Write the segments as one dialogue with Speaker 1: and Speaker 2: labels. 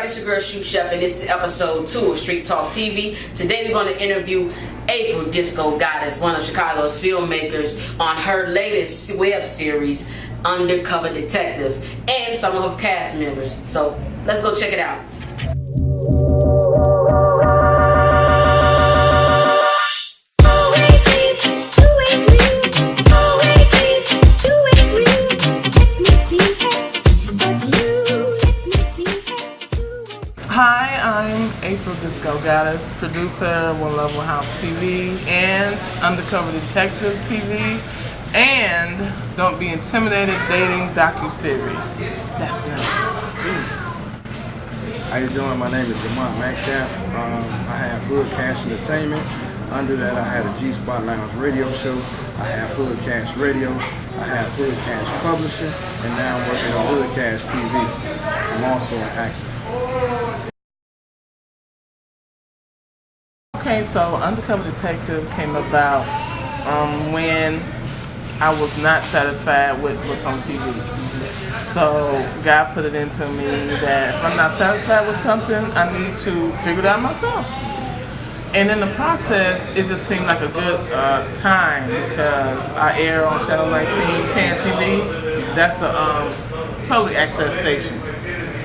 Speaker 1: It's your girl Shoe Chef, and this is episode 2 of Street Talk TV. Today we're going to interview April Disco Goddess, one of Chicago's filmmakers, on her latest web series, Undercover Detective, and some of her cast members. So let's go check it out.
Speaker 2: Hi, I'm April Disco Goddess, producer of One Level House TV and Undercover Detective TV, and Don't Be Intimidated Dating docuseries. That's me.
Speaker 3: How you doing? My name is Jamont Metcalf. I have Hood Cash Entertainment. Under that, I had a G-Spot Lounge radio show. I have Hood Cash Radio. I have Hood Cash Publishing, and now I'm working on Hood Cash TV. I'm also an actor.
Speaker 2: Okay, so Undercover Detective came about when I was not satisfied with what's on TV. So God put it into me that if I'm not satisfied with something, I need to figure it out myself. And in the process, it just seemed like a good time because I air on Channel 19, KNTV. That's the public access station.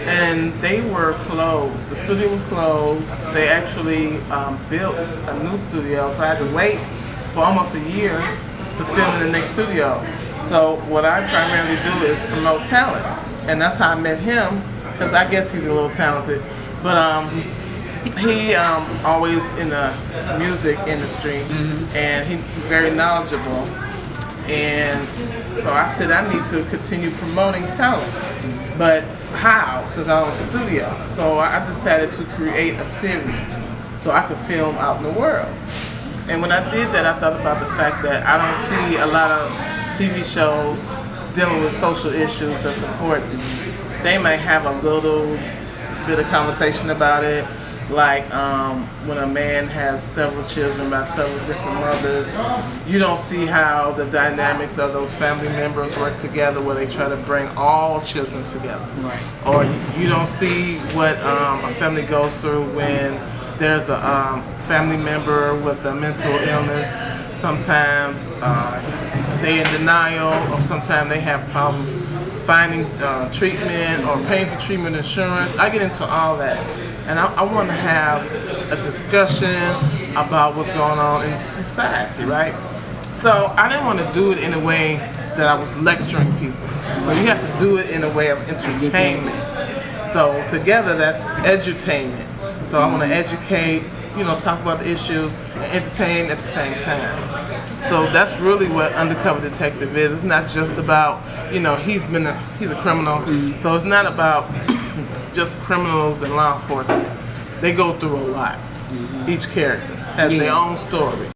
Speaker 2: And they were closed. The studio was closed. They actually built a new studio, so I had to wait for almost a year to film in the next studio. So what I primarily do is promote talent, and that's how I met him, because I guess he's a little talented. But he always in the music industry, and he's very knowledgeable. And so I said I need to continue promoting talent. But how, since I was in the studio? So I decided to create a series so I could film out in the world. And when I did that, I thought about the fact that I don't see a lot of TV shows dealing with social issues that's important. They may have a little bit of conversation about it, like when a man has several children by several different mothers, you don't see how the dynamics of those family members work together where they try to bring all children together.
Speaker 3: Right.
Speaker 2: Or you don't see what a family goes through when there's a family member with a mental illness. Sometimes they're in denial, or sometimes they have problems finding treatment or paying for treatment insurance. I get into all that. And I want to have a discussion about what's going on in society, right? So I didn't want to do it in a way that I was lecturing people. So you have to do it in a way of entertainment. So together that's edutainment. So I want to educate, talk about the issues, and entertain at the same time. So that's really what Undercover Detective is. It's not just about, he's a criminal. So it's not about just criminals and law enforcement. They go through a lot. Each character has their own story.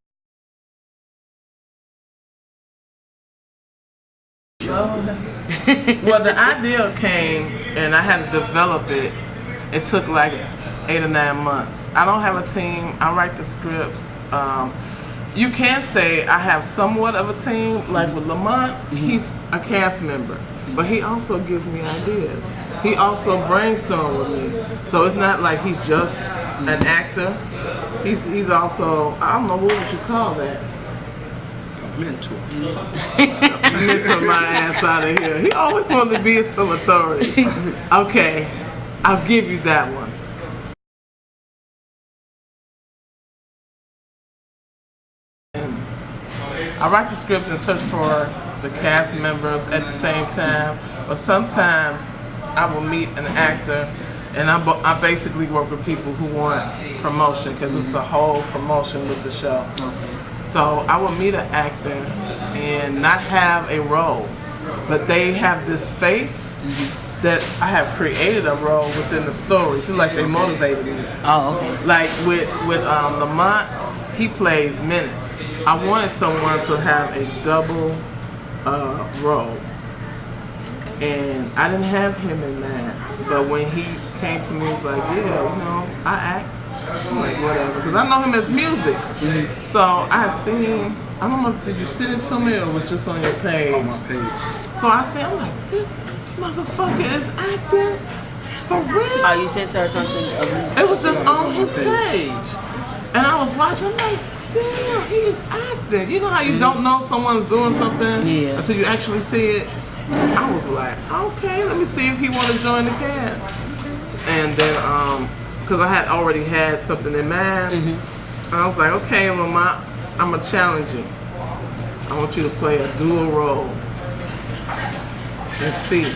Speaker 2: Well, the idea came, and I had to develop it. It took like 8 or 9 months. I don't have a team. I write the scripts. You can say I have somewhat of a team. Like with Lamont, he's a cast member, but he also gives me ideas. He also brainstorms with me. So it's not like he's just an actor. He's also, I don't know, what would you call that?
Speaker 3: Mentor.
Speaker 2: Mentor my ass out of here. He always wanted to be some authority. Okay, I'll give you that one. I write the scripts and search for the cast members at the same time, but sometimes I will meet an actor, and I basically work with people who want promotion, because it's a whole promotion with the show. So I will meet an actor and not have a role, but they have this face that I have created a role within the story. It's like they motivated me.
Speaker 1: Oh, okay.
Speaker 2: Like with Lamont, he plays Menace. I wanted someone to have a double role. And I didn't have him in mind, but when he came to me, he was like, I act. I'm like, whatever, because I know him as music. So I had seen, I don't know, did you send it to me or was it just on your page?
Speaker 3: On my page.
Speaker 2: So I said, I'm like, this motherfucker is acting. For real?
Speaker 1: Oh, you sent her something?
Speaker 2: It was just on his page. And I was watching, I'm like, damn, he is acting. You know how you don't know someone's doing something until you actually see it? I was like, okay, let me see if he want to join the cast. And then, because I had already had something in mind, and I was like, okay, Lamont, I'm going to challenge you. I want you to play a dual role. And see.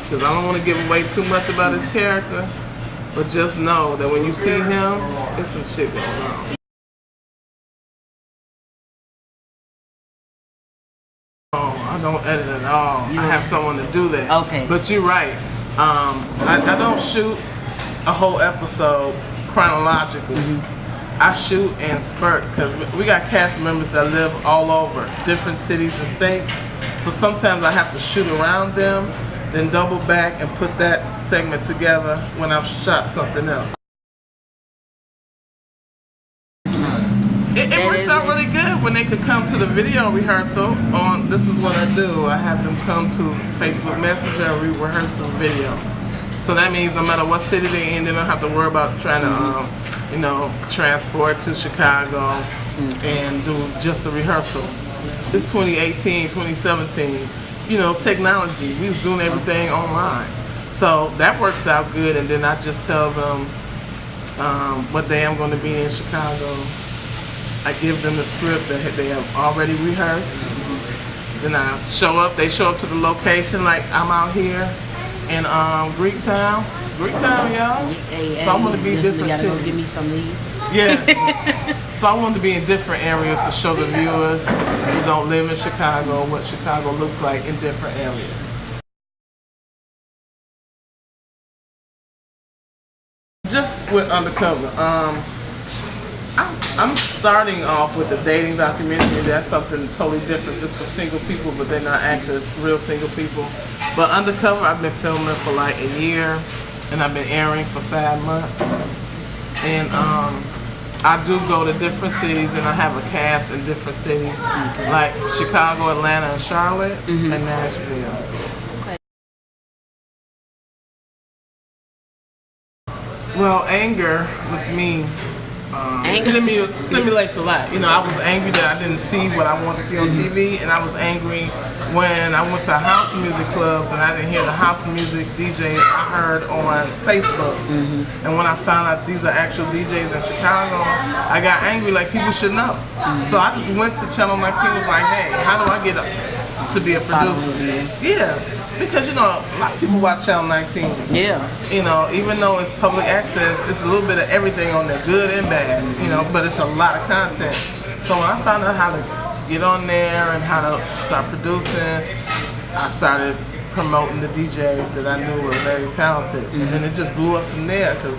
Speaker 2: Because I don't want to give away too much about his character, but just know that when you see him, there's some shit going on. I don't edit at all. I have someone to do that.
Speaker 1: Okay.
Speaker 2: But you're right. I don't shoot a whole episode chronologically. I shoot in spurts because we got cast members that live all over different cities and states. So sometimes I have to shoot around them, then double back and put that segment together when I've shot something else. It works out really good when they could come to the video rehearsal. This is what I do. I have them come to Facebook Messenger and we rehearse the video. So that means no matter what city they're in, they don't have to worry about trying to, transport to Chicago and do just the rehearsal. It's 2018, 2017. Technology. We was doing everything online. So that works out good. And then I just tell them what day I'm going to be in Chicago. I give them the script that they have already rehearsed. Then I show up. They show up to the location like I'm out here in Greektown. Greektown, y'all. So I want to be different cities.
Speaker 1: Go give me some leave.
Speaker 2: Yes. So I want to be in different areas to show the viewers who don't live in Chicago what Chicago looks like in different areas. Just with Undercover. I'm starting off with a dating documentary. That's something totally different just for single people, but they're not actors, real single people. But Undercover, I've been filming for like a year, and I've been airing for 5 months. And I do go to different cities, and I have a cast in different cities, like Chicago, Atlanta, and Charlotte, and Nashville. Well, anger with me stimulates a lot. I was angry that I didn't see what I wanted to see on TV, and I was angry when I went to house music clubs and I didn't hear the house music DJs I heard on Facebook. And when I found out these are actual DJs in Chicago, I got angry like people should know. So I just went to Channel 19 and was like, hey, how do I get to be a producer? Yeah. Because a lot of people watch Channel 19.
Speaker 1: Yeah.
Speaker 2: Even though it's public access, it's a little bit of everything on there, good and bad. But it's a lot of content. So when I found out how to get on there and how to start producing, I started promoting the DJs that I knew were very talented, and then it just blew up from there because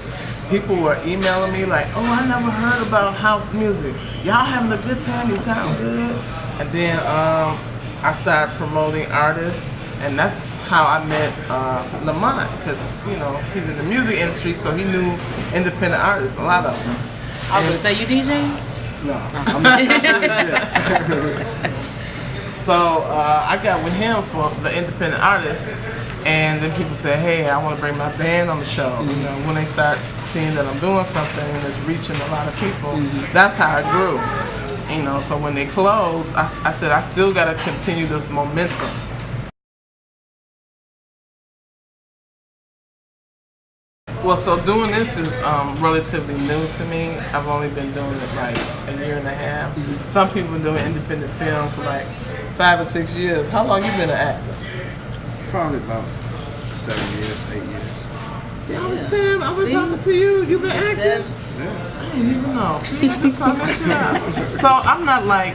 Speaker 2: people were emailing me like, "Oh, I never heard about house music. Y'all having a good time? You sound good." And then I started promoting artists. And that's how I met Lamont, because he's in the music industry, so he knew independent artists, a lot of them.
Speaker 1: I was gonna say, you DJ?
Speaker 3: No, I'm not yet.
Speaker 2: So I got with him for the independent artists, and then people say, "Hey, I want to bring my band on the show." When they start seeing that I'm doing something and it's reaching a lot of people, that's how it grew. So when they closed, I said I still got to continue this momentum. Well, so doing this is relatively new to me. I've only been doing it like a year and a half. Some people have been doing independent film for like 5 or 6 years. How long you been an actor?
Speaker 3: Probably about 7 years, 8 years.
Speaker 2: See, I was 10. I've been talking to you. You been acting?
Speaker 3: Yeah.
Speaker 2: I didn't even know. See, I just found that shit out. So I'm not like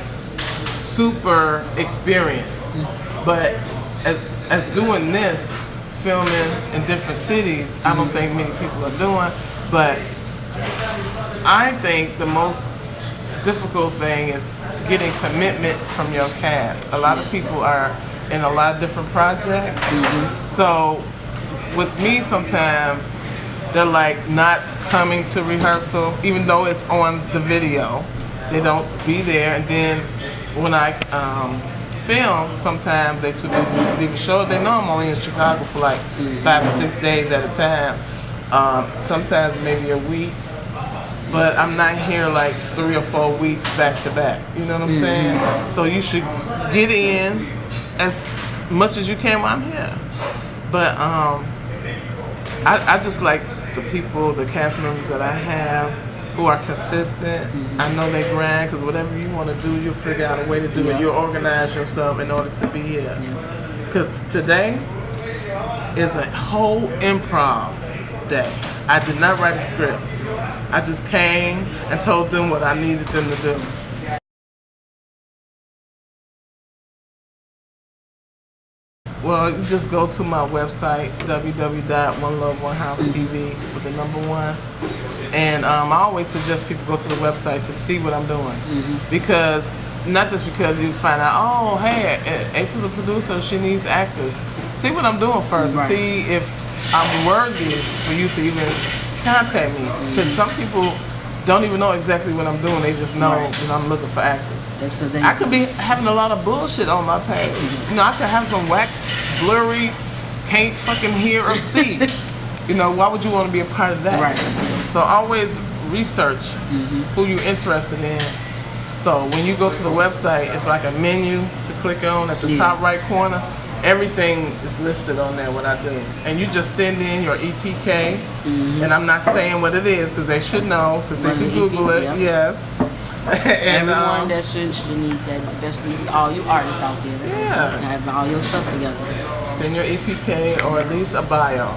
Speaker 2: super experienced, but as doing this, filming in different cities, I don't think many people are doing, but I think the most difficult thing is getting commitment from your cast. A lot of people are in a lot of different projects, so with me sometimes they're like not coming to rehearsal, even though it's on the video. They don't be there, and then when I film, sometimes they too busy to leave a show. They know I'm only in Chicago for like 5 or 6 days at a time. sometimes maybe a week. But I'm not here like 3 or 4 weeks back to back. You know what I'm saying? So you should get in as much as you can while I'm here. But I just like the people, the cast members that I have who are consistent. I know they grind because whatever you want to do, you'll figure out a way to do it. You'll organize yourself in order to be here. Because today is a whole improv day. I did not write a script. I just came and told them what I needed them to do. Well, you just go to my website, www.OneLoveOneHouseTV with the number 1. And I always suggest people go to the website to see what I'm doing. Because, not just because you find out, oh, hey, April's a producer, she needs actors. See what I'm doing first.
Speaker 4: Right.
Speaker 2: See if I'm worthy for you to even contact me. Because some people don't even know exactly what I'm doing. They just know that I'm looking for actors.
Speaker 4: That's 'cause they
Speaker 2: I could be having a lot of bullshit on my page. You know, I could have some whack, blurry, can't fucking hear or see. You know, why would you want to be a part of that?
Speaker 4: Right.
Speaker 2: So always research who you're interested in. So when you go to the website, it's like a menu to click on at the top right corner. Everything is listed on there, what I do. And you just send in your EPK, and I'm not saying what it is because they should know, because they can Google it, yes. And,
Speaker 4: everyone that should need that, especially all you artists out there.
Speaker 2: Yeah.
Speaker 4: Have all your stuff together.
Speaker 2: Send your EPK or at least a bio.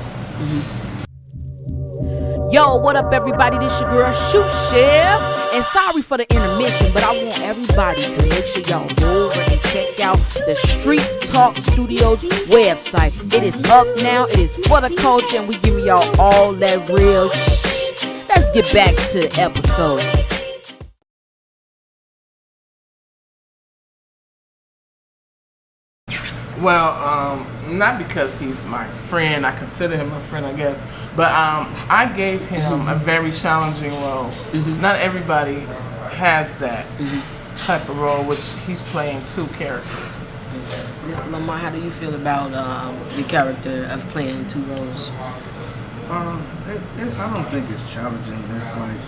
Speaker 5: Yo, what up, everybody? This your girl, Shoot Chef. And sorry for the intermission, but I want everybody to make sure y'all go over and check out the Street Talk Studios website. It is up now. It is for the culture, and we giving y'all all that real shh. Let's get back to the episode.
Speaker 2: Well, not because he's my friend. I consider him a friend, I guess. But I gave him a very challenging role. Not everybody has that type of role, which he's playing 2 characters.
Speaker 4: Mr. Lamar, how do you feel about the character of playing 2 roles?
Speaker 3: I don't think it's challenging. It's like,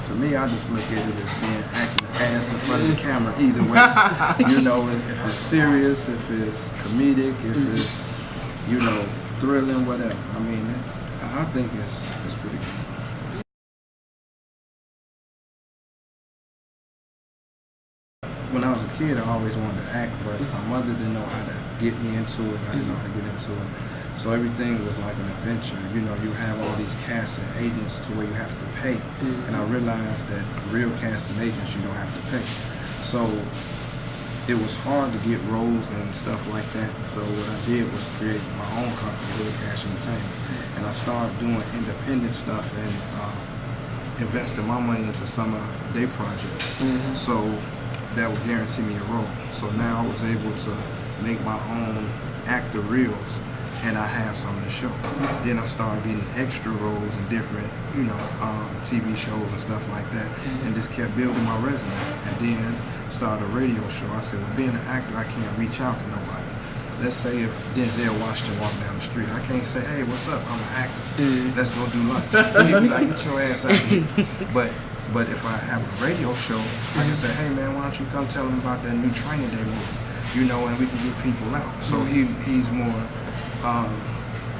Speaker 3: to me, I just look at it as being acting ass in front of the camera either way. You know, if it's serious, if it's comedic, if it's, you know, thrilling, whatever. I mean, I think it's pretty good. When I was a kid, I always wanted to act, but my mother didn't know how to get me into it. I didn't know how to get into it. So everything was like an adventure. You know, you have all these casting agents to where you have to pay. And I realized that real casting agents, you don't have to pay. So it was hard to get roles and stuff like that. So what I did was create my own company, Hood Cash Entertainment. And I started doing independent stuff and investing my money into some of their projects. So that would guarantee me a role. So now I was able to make my own actor reels, and I have some in the show. Then I started getting extra roles in different, you know, TV shows and stuff like that, and just kept building my resume. And then started a radio show. I said, well, being an actor, I can't reach out to nobody. Let's say if Denzel Washington walked down the street, I can't say, hey, what's up? I'm an actor. Let's go do lunch. He'd be like, get your ass out of here. But if I have a radio show, I can say, hey man, why don't you come tell them about that new Training Day movie? You know, and we can get people out. So he's more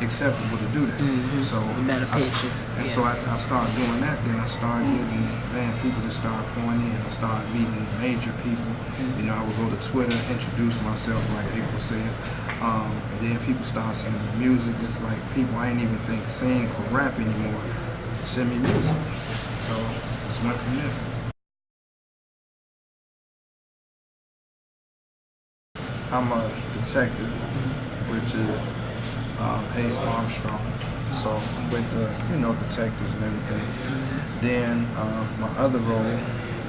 Speaker 3: acceptable to do that. So I started doing that. Then I started getting, people just started pouring in. I started meeting major people. You know, I would go to Twitter, introduce myself, like April said. Then people started sending me music. It's like people I ain't even think sing or rap anymore send me music. So just went from there. I'm a detective, which is Ace Armstrong. So I'm with the, you know, detectives and everything. Then my other role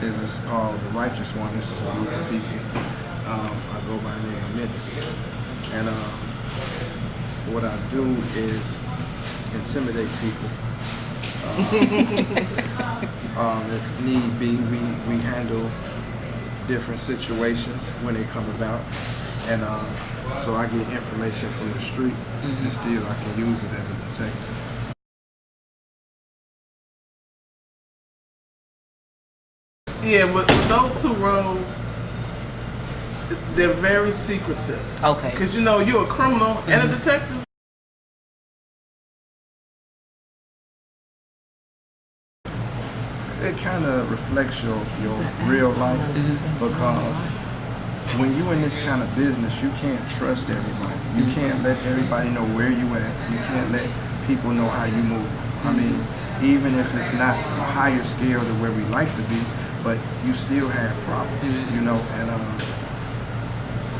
Speaker 3: is called The Righteous One. This is a group of people. I go by the name of Menace. And what I do is intimidate people. If need be, we handle different situations when they come about. And so I get information from the street, and still I can use it as a detective.
Speaker 2: Yeah, with those two roles, they're very secretive.
Speaker 4: Okay.
Speaker 2: Because you're a criminal and a detective.
Speaker 3: It kind of reflects your real life because when you're in this kind of business, you can't trust everybody. You can't let everybody know where you at. You can't let people know how you move. I mean, even if it's not a higher scale than where we like to be, but you still have problems, and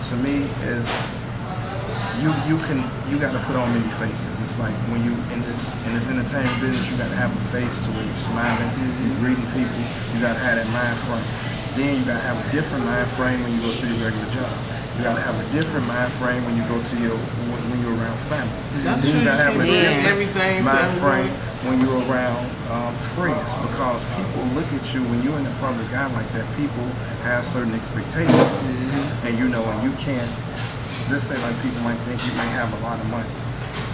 Speaker 3: to me, is you got to put on many faces. It's like when you in this entertainment business, you got to have a face to where you're smiling, you're greeting people. You got to have that mind frame. Then you got to have a different mind frame when you go to your regular job. You got to have a different mind frame when you go to when you're around family.
Speaker 2: That's
Speaker 3: then
Speaker 2: true.
Speaker 3: you got to have a different
Speaker 2: everything
Speaker 3: mind frame when you're around friends, because people look at you when you're in a public eye like that. People have certain expectations of you, and and you can't. Let's say like people might think you may have a lot of money.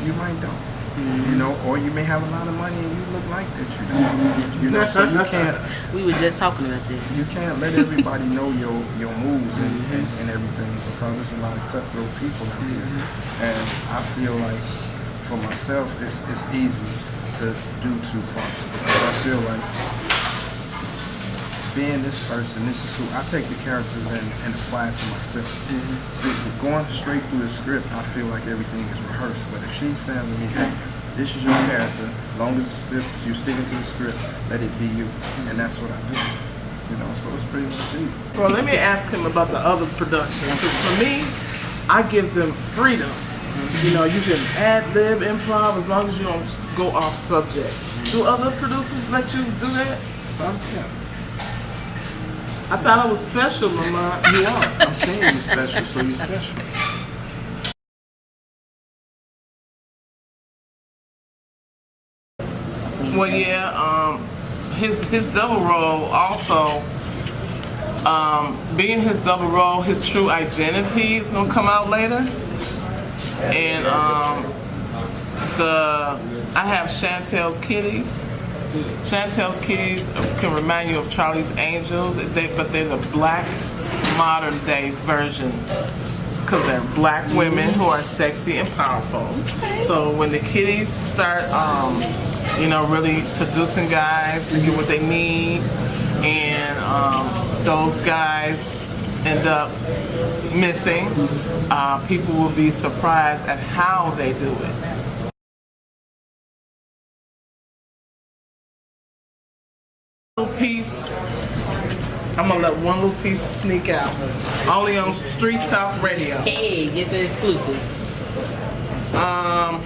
Speaker 3: You might don't. Or you may have a lot of money and you look like that you don't. So you can't.
Speaker 4: We was just talking about that.
Speaker 3: You can't let everybody know your moves and everything, because there's a lot of cutthroat people out here. And I feel like for myself, it's easy to do two parts, because I feel like being this person, this is who I take the characters and apply it to myself. See, going straight through the script, I feel like everything is rehearsed. But if she's saying to me, hey, this is your character, as long as you're sticking to the script, let it be you. And that's what I do. So it's pretty much easy.
Speaker 2: Well, let me ask him about the other production. Because for me, I give them freedom. You can ad-lib, improv, as long as you don't go off subject. Do other producers let you do that?
Speaker 3: Some can.
Speaker 2: I thought I was special, Lamont.
Speaker 3: You are. I'm saying you're special, so you're special.
Speaker 2: Well, yeah, his double role also, being his double role, his true identity is gonna come out later. And I have Chantel's Kitties. Chantel's Kitties can remind you of Charlie's Angels, but they're the black modern day version, because they're black women who are sexy and powerful. So when the kitties start, really seducing guys to get what they need, and those guys end up missing, people will be surprised at how they do it. Piece. I'm gonna let one little piece sneak out. Only on Street Talk Radio.
Speaker 4: Hey, get the exclusive.
Speaker 6: I'm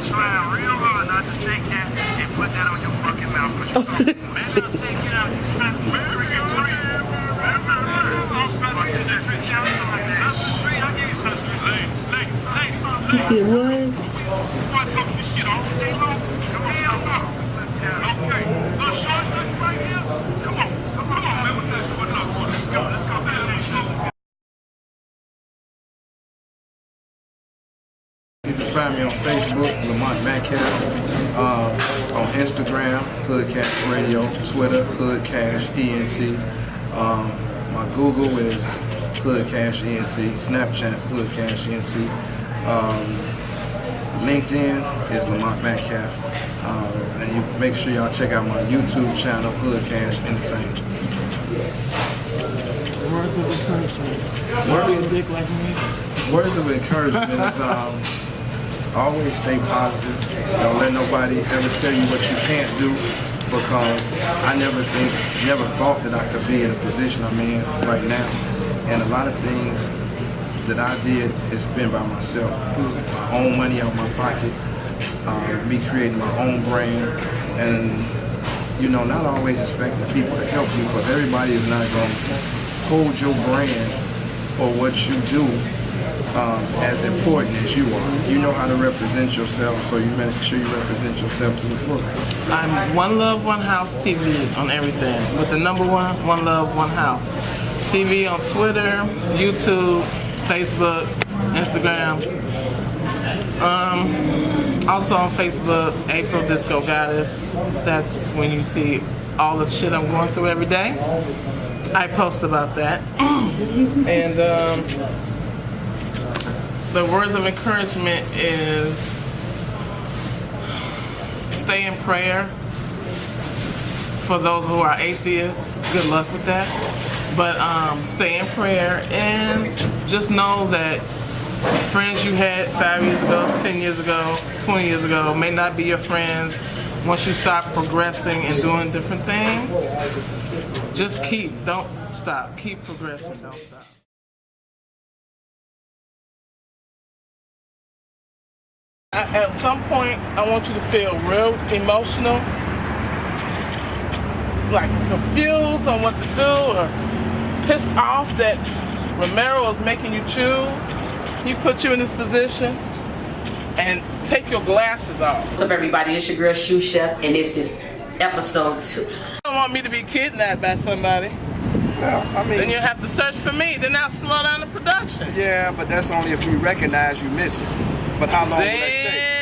Speaker 6: trying real hard not to take that and put that on your fucking mouth.
Speaker 4: He said what?
Speaker 3: You can find me on Facebook, Lamont Metcalf, on Instagram, Hood Cash Radio, Twitter, Hood Cash ENT. My Google is Hood Cash ENT, Snapchat, Hood Cash ENT. LinkedIn is Lamont Metcalf. And you make sure y'all check out my YouTube channel, Hood Cash Entertainment.
Speaker 2: Words of encouragement. Words of dick like me.
Speaker 3: Words of encouragement is always stay positive. Don't let nobody ever tell you what you can't do, because I never thought that I could be in a position I'm in right now. And a lot of things that I did has been by myself. My own money out my pocket, me creating my own brand, and not always expecting people to help you, because everybody is not going to hold your brand or what you do as important as you are. You know how to represent yourself, so you make sure you represent yourself to the fullest.
Speaker 2: I'm One Love, One House TV on everything, with the number one Love, One House. TV on Twitter, YouTube, Facebook, Instagram. Also on Facebook, April Disco Goddess. That's when you see all the shit I'm going through every day. I post about that. And the words of encouragement is stay in prayer for those who are atheists. Good luck with that. But stay in prayer and just know that friends you had 5 years ago, 10 years ago, 20 years ago may not be your friends once you start progressing and doing different things. Just don't stop. Keep progressing, don't stop. At some point, I want you to feel real emotional, like confused on what to do or pissed off that Romero is making you choose. He put you in this position, and take your glasses off.
Speaker 1: What's up, everybody? It's your girl, Shoe Chef, and this is episode 2.
Speaker 2: You don't want me to be kidnapped by somebody.
Speaker 3: Well, I mean,
Speaker 2: Then you have to search for me. Then I'll slow down the production.
Speaker 3: yeah, but that's only if we recognize you missing. But how long will that take?